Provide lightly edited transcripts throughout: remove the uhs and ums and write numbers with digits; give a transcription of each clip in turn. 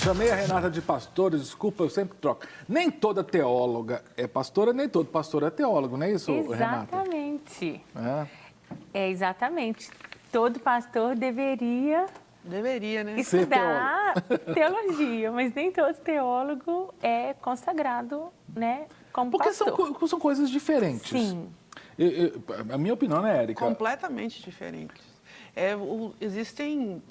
Chamei a Renata de pastora, desculpa, eu sempre troco. Nem toda teóloga é pastora, nem todo pastor é teólogo, não é isso, Renata? Exatamente. Exatamente. Todo pastor deveria né? estudar teologia, mas nem todo teólogo é consagrado, né, como pastor. Porque são coisas diferentes. Sim. A minha opinião, né, Érica? Completamente diferentes. Existem...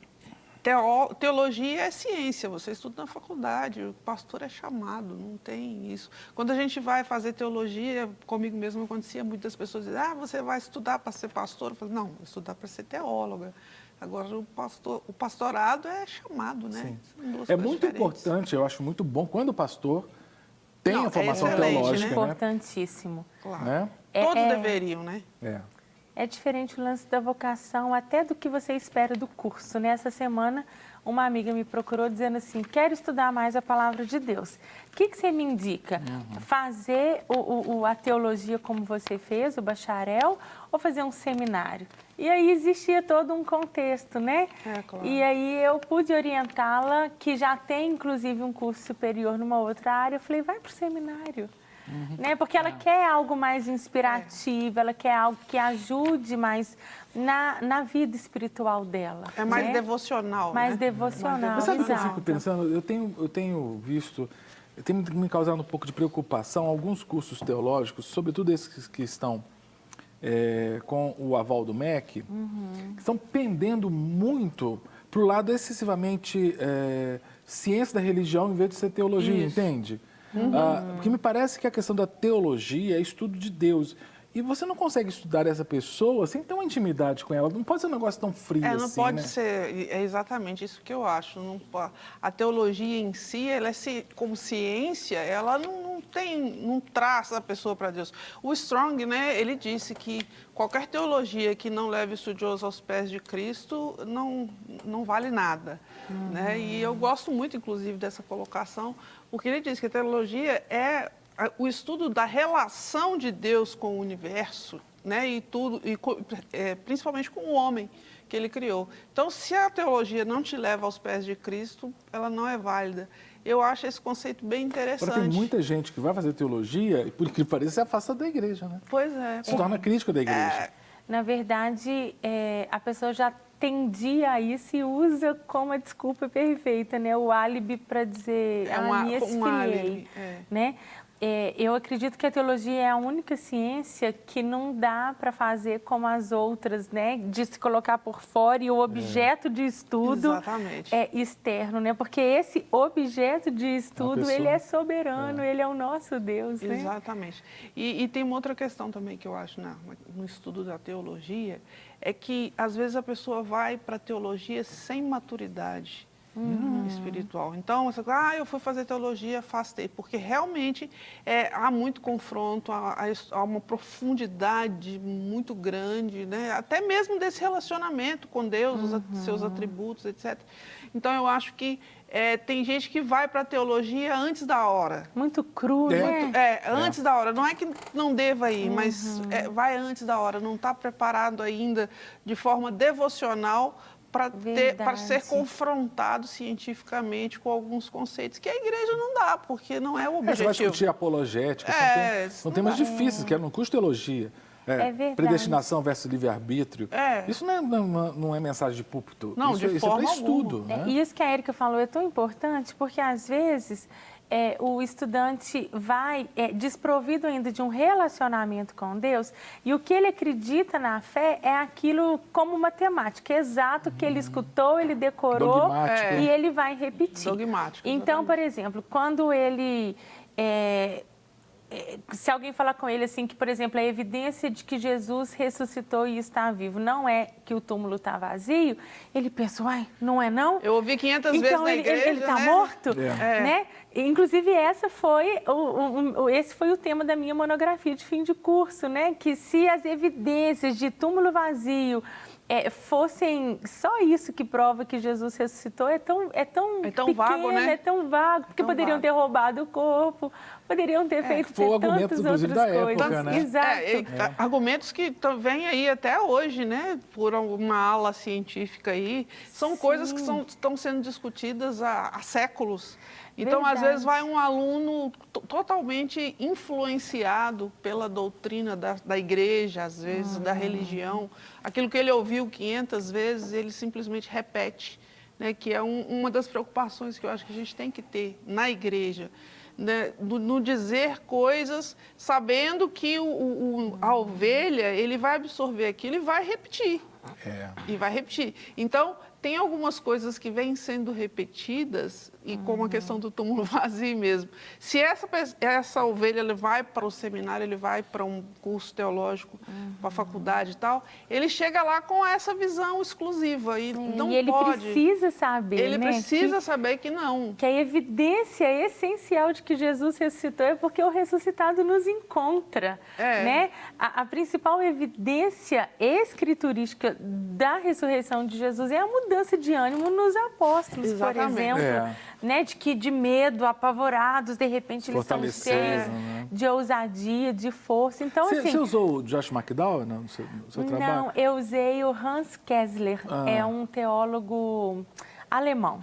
Teologia é ciência, você estuda na faculdade, o pastor é chamado, não tem isso. Quando a gente vai fazer teologia, comigo mesmo acontecia, muitas pessoas dizem, você vai estudar para ser pastor? Eu falo, não, vou estudar para ser teóloga. Agora, o pastorado é chamado, né? É muito importante, eu acho muito bom, quando o pastor tem a formação teológica. Né? Importantíssimo. Claro. Né? Todos deveriam, né? É diferente o lance da vocação, até do que você espera do curso. Nessa semana, uma amiga me procurou dizendo assim, quero estudar mais a palavra de Deus. O que você me indica? Fazer a teologia como você fez, o bacharel, ou fazer um seminário? E aí existia todo um contexto, né? Claro. E aí eu pude orientá-la, que já tem inclusive um curso superior numa outra área. Eu falei, vai para o seminário. Né? Porque ela quer algo mais inspirativo, ela quer algo que ajude mais na vida espiritual dela. É mais devocional, mais devocional. Mas sabe o que eu fico pensando? Eu tenho visto, tem me causado um pouco de preocupação alguns cursos teológicos, sobretudo esses que estão com o aval do MEC, que estão pendendo muito para o lado excessivamente ciência da religião em vez de ser teologia, entende? Porque me parece que a questão da teologia é estudo de Deus. E você não consegue estudar essa pessoa sem ter uma intimidade com ela. Não pode ser um negócio tão frio assim, não pode ser. É exatamente isso que eu acho. A teologia em si, ela como ciência, ela não traz a pessoa para Deus. O Strong, né, ele disse que qualquer teologia que não leve o estudioso aos pés de Cristo não vale nada. Né? E eu gosto muito, inclusive, dessa colocação, porque ele diz que a teologia é o estudo da relação de Deus com o universo, né, principalmente com o homem que ele criou. Então, se a teologia não te leva aos pés de Cristo, ela não é válida. Eu acho esse conceito bem interessante. Agora, tem muita gente que vai fazer teologia e, por que pareça, se afasta da igreja, né? Pois é. Se torna crítico da igreja. Na verdade, a pessoa já tendia a isso e usa como a desculpa perfeita, né? O álibi para dizer, me esfriei, né? Eu acredito que a teologia é a única ciência que não dá para fazer como as outras, né? De se colocar por fora e o objeto de estudo é externo, né? Porque esse objeto de estudo, ele é soberano, ele é o nosso Deus, né? Exatamente. E tem uma outra questão também que eu acho no estudo da teologia, é que às vezes a pessoa vai para a teologia sem maturidade espiritual. Então, você fala, eu fui fazer teologia, afastei, porque realmente há muito confronto, há uma profundidade muito grande, né? Até mesmo desse relacionamento com Deus, os seus atributos, etc. Então, eu acho que tem gente que vai para a teologia antes da hora. Muito cru, né? Antes da hora. Não é que não deva ir, mas vai antes da hora. Não está preparado ainda de forma devocional para ser confrontado cientificamente com alguns conceitos que a igreja não dá, porque não é o objetivo. Você vai discutir apologética, são temas difíceis, que não custa teologia. Predestinação versus livre-arbítrio. Isso não é mensagem de púlpito. Não, isso é para estudo. Né? E isso que a Érica falou é tão importante, porque às vezes o estudante vai desprovido ainda de um relacionamento com Deus e o que ele acredita na fé é aquilo como matemática, exato, que ele escutou, ele decorou e ele vai repetir. Dogmático. Então, por exemplo, quando ele... se alguém falar com ele assim que, por exemplo, a evidência de que Jesus ressuscitou e está vivo não é que o túmulo está vazio, ele pensa, não é não? Eu ouvi 500 vezes na igreja, ele está morto, né? Inclusive, esse foi o tema da minha monografia de fim de curso, né? Que se as evidências de túmulo vazio fossem só isso que prova que Jesus ressuscitou, é tão pequeno, vago, né? É tão vago, porque poderiam ter roubado o corpo, poderiam ter feito foi o argumento, inclusive, da época, né? Exato. Argumentos que vêm aí até hoje, né? Por uma ala científica aí. São coisas que estão sendo discutidas há séculos. Então, às vezes, vai um aluno totalmente influenciado pela doutrina da igreja, às vezes, da religião. Aquilo que ele ouviu 500 vezes, ele simplesmente repete, né? Que é uma das preocupações que eu acho que a gente tem que ter na igreja. Né? No dizer coisas, sabendo que a ovelha, ele vai absorver aquilo e vai repetir. E vai repetir. Então, tem algumas coisas que vêm sendo repetidas, e como a questão do túmulo vazio mesmo. Se essa ovelha ele vai para o seminário, ele vai para um curso teológico, para a faculdade e tal, ele chega lá com essa visão exclusiva e não ele pode. Precisa saber, ele precisa saber que não. Que a evidência essencial de que Jesus ressuscitou é porque o ressuscitado nos encontra. Né? A principal evidência escriturística da ressurreição de Jesus é a mudança de ânimo nos apóstolos, por exemplo. Né, de medo, apavorados, de repente eles estão cheios de ousadia, de força. Então, você usou o Josh McDowell no seu trabalho? Não, eu usei o Hans Kessler, é um teólogo alemão.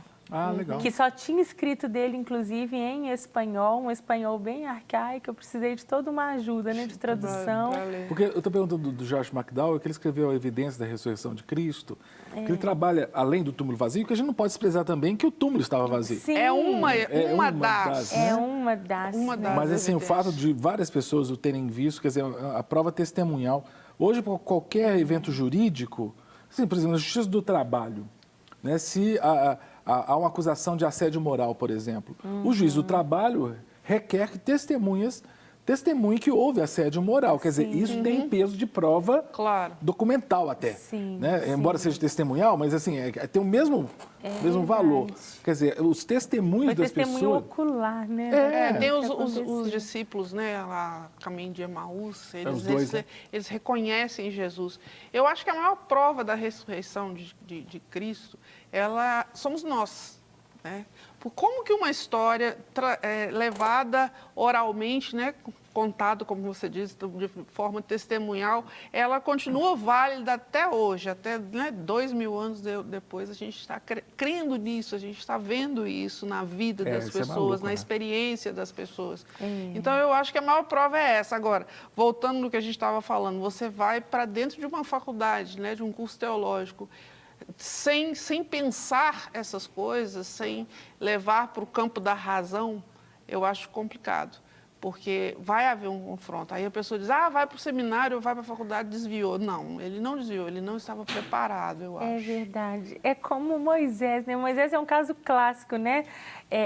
Legal. Que só tinha escrito dele, inclusive, em espanhol, um espanhol bem arcaico. Eu precisei de toda uma ajuda, né, de tradução. Porque eu estou perguntando do Josh McDowell, que ele escreveu a evidência da ressurreição de Cristo, que ele trabalha além do túmulo vazio, que a gente não pode desprezar também que o túmulo estava vazio. Sim. É uma das. É uma das. Mas assim, o fato de várias pessoas o terem visto, quer dizer, a prova testemunhal. Hoje, por qualquer evento jurídico, assim, por exemplo, na justiça do trabalho, né, se há uma acusação de assédio moral, por exemplo, o juiz do trabalho requer que testemunhe que houve assédio moral. Quer dizer, isso tem peso de prova documental até. Né? Embora seja testemunhal, mas assim, tem o mesmo valor. Quer dizer, os testemunhos das pessoas... testemunho ocular, né? Tem os discípulos, né, lá, caminho de Emaús, eles reconhecem Jesus. Eu acho que a maior prova da ressurreição de Cristo, somos nós, né? Por como que uma história levada oralmente, né, contado, como você disse, de forma testemunhal, ela continua válida até hoje, até 2000 anos depois, a gente está crendo nisso, a gente está vendo isso na vida das pessoas, na experiência das pessoas. Então, eu acho que a maior prova é essa. Agora, voltando no que a gente estava falando, você vai para dentro de uma faculdade, né, de um curso teológico, sem pensar essas coisas, sem levar para o campo da razão, eu acho complicado, porque vai haver um confronto. Aí a pessoa diz, vai para o seminário, vai para a faculdade, desviou. Não, ele não desviou, ele não estava preparado, eu acho. É verdade. É como Moisés, né? Moisés é um caso clássico, né?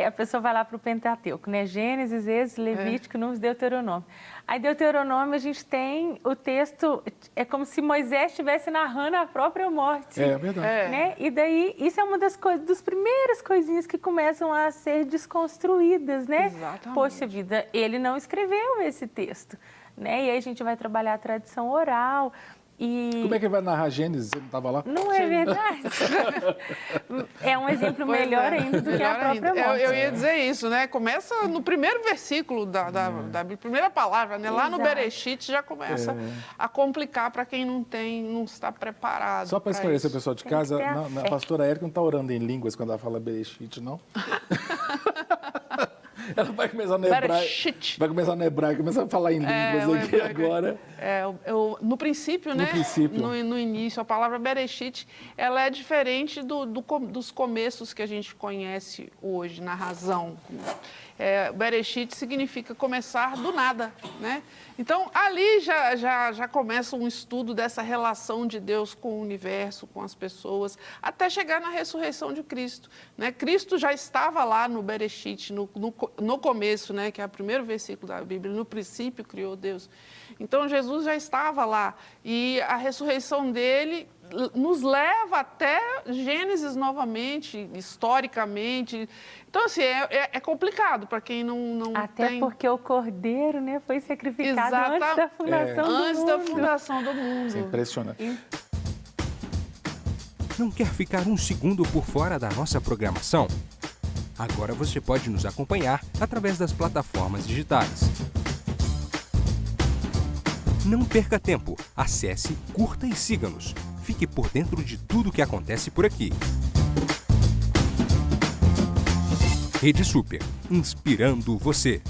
A pessoa vai lá para o Pentateuco, né? Gênesis, Êxodo, Levítico, Números, Deuteronômio. Aí, Deuteronômio, a gente tem o texto, é como se Moisés estivesse narrando a própria morte. É verdade. Né? E daí, isso é uma das primeiras coisinhas que começam a ser desconstruídas, né? Exatamente. Poxa vida, ele não escreveu esse texto, né? E aí a gente vai trabalhar a tradição oral. Como é que ele vai narrar Gênesis? Você não estava lá? Não é verdade? É um exemplo melhor ainda do que a própria morte. Eu ia dizer isso, né? Começa no primeiro versículo da primeira palavra, né? Lá no Bereshit já começa a complicar para quem não está preparado. Só para esclarecer o pessoal de casa, a pastora Érica não está orando em línguas quando ela fala Bereshit, não? Ela vai começar no hebraico, começar a falar em línguas aqui agora. No princípio, né? No início, a palavra Bereshit, ela é diferente dos começos que a gente conhece hoje, na razão. Bereshit significa começar do nada, né? Então, ali já começa um estudo dessa relação de Deus com o universo, com as pessoas, até chegar na ressurreição de Cristo, né? Cristo já estava lá no Bereshit, no começo, né? Que é o primeiro versículo da Bíblia, no princípio criou Deus. Então, Jesus já estava lá e a ressurreição dele nos leva até Gênesis novamente, historicamente. Então, assim, é complicado para quem não até tem... porque o Cordeiro, né, foi sacrificado antes da fundação do mundo. Antes da fundação do mundo. É impressionante. Não quer ficar um segundo por fora da nossa programação? Agora você pode nos acompanhar através das plataformas digitais. Não perca tempo. Acesse, curta e siga-nos. Fique por dentro de tudo o que acontece por aqui. Rede Super, inspirando você.